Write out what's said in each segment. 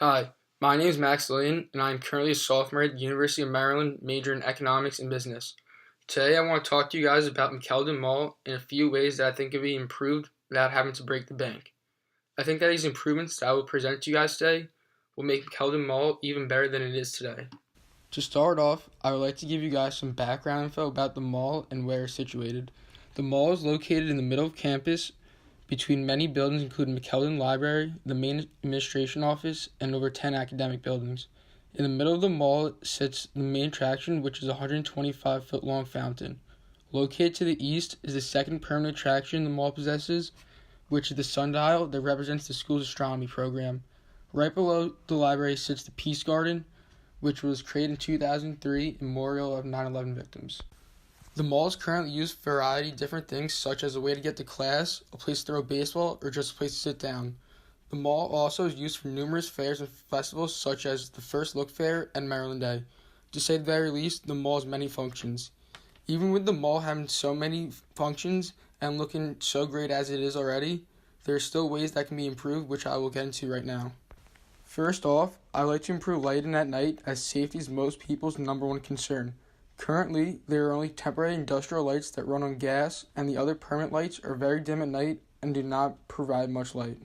Hi, my name is Max Lillian, and I am currently a sophomore at the University of Maryland, majoring in economics and business. Today, I want to talk to you guys about McKeldin Mall and a few ways that I think can be improved without having to break the bank. I think that these improvements that I will present to you guys today will make McKeldin Mall even better than it is today. To start off, I would like to give you guys some background info about the mall and where it's situated. The mall is located in the middle of campus between many buildings including McKeldin Library, the main administration office, and over 10 academic buildings. In the middle of the mall sits the main attraction, which is a 125-foot long fountain. Located to the east is the second permanent attraction the mall possesses, which is the sundial that represents the school's astronomy program. Right below the library sits the Peace Garden, which was created in 2003 in memorial of 9/11 victims. The mall is currently used for a variety of different things, such as a way to get to class, a place to throw a baseball, or just a place to sit down. The mall also is used for numerous fairs and festivals, such as the First Look Fair and Maryland Day. To say the very least, the mall has many functions. Even with the mall having so many functions and looking so great as it is already, there are still ways that can be improved, which I will get into right now. First off, I like to improve lighting at night, as safety is most people's number one concern. Currently, there are only temporary industrial lights that run on gas, and the other permanent lights are very dim at night and do not provide much light.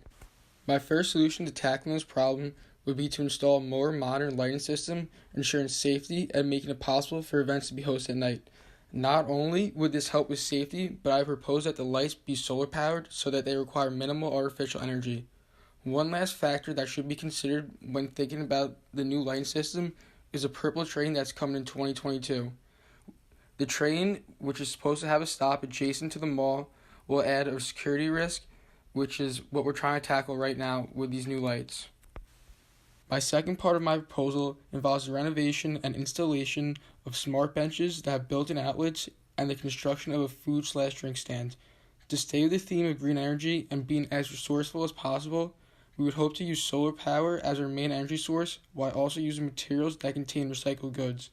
My first solution to tackling this problem would be to install a more modern lighting system, ensuring safety and making it possible for events to be hosted at night. Not only would this help with safety, but I propose that the lights be solar powered so that they require minimal artificial energy. One last factor that should be considered when thinking about the new lighting system is a purple train that's coming in 2022. The train, which is supposed to have a stop adjacent to the mall, will add a security risk, which is what we're trying to tackle right now with these new lights. My second part of my proposal involves the renovation and installation of smart benches that have built-in outlets and the construction of a food/drink stand. To stay with the theme of green energy and being as resourceful as possible, we would hope to use solar power as our main energy source while also using materials that contain recycled goods.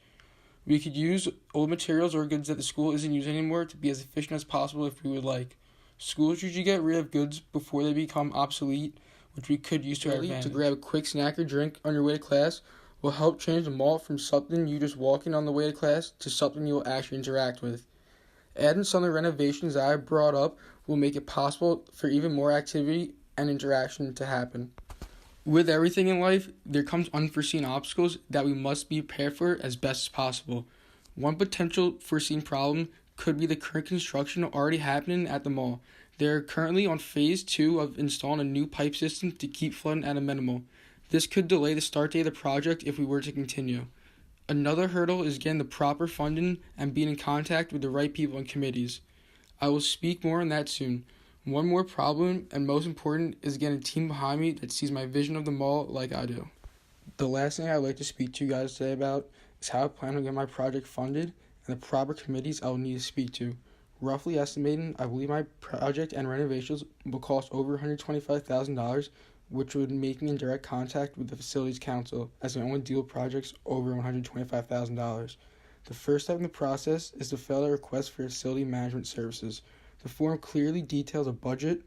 We could use old materials or goods that the school isn't using anymore to be as efficient as possible if we would like. Schools usually get rid of goods before they become obsolete, which we could use to our advantage. To grab a quick snack or drink on your way to class will help change the mall from something you just walk in on the way to class to something you will actually interact with. Adding some of the renovations that I brought up will make it possible for even more activity and interaction to happen. With everything in life, there comes unforeseen obstacles that we must be prepared for as best as possible. One potential foreseen problem could be the current construction already happening at the mall. They are currently on phase 2 of installing a new pipe system to keep flooding at a minimal. This could delay the start date of the project if we were to continue. Another hurdle is getting the proper funding and being in contact with the right people and committees. I will speak more on that soon. One more problem, and most important, is getting a team behind me that sees my vision of the mall like I do. The last thing I'd like to speak to you guys today about is how I plan on getting my project funded and the proper committees I will need to speak to. Roughly estimating, I believe my project and renovations will cost over $125,000, which would make me in direct contact with the Facilities Council, as I only deal with projects over $125,000. The first step in the process is to fill out a request for facility management services. The form clearly details a budget,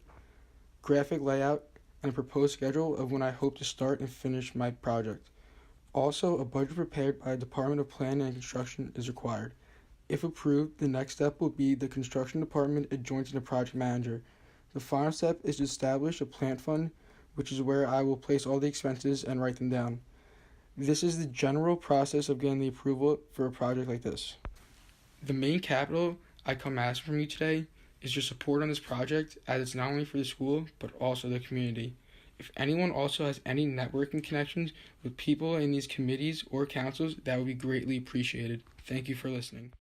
graphic layout, and a proposed schedule of when I hope to start and finish my project. Also, a budget prepared by the Department of Planning and Construction is required. If approved, the next step will be the construction department adjoining the project manager. The final step is to establish a plant fund, which is where I will place all the expenses and write them down. This is the general process of getting the approval for a project like this. The main capital I come asking from you today is your support on this project, as it's not only for the school, but also the community. If anyone also has any networking connections with people in these committees or councils, that would be greatly appreciated. Thank you for listening.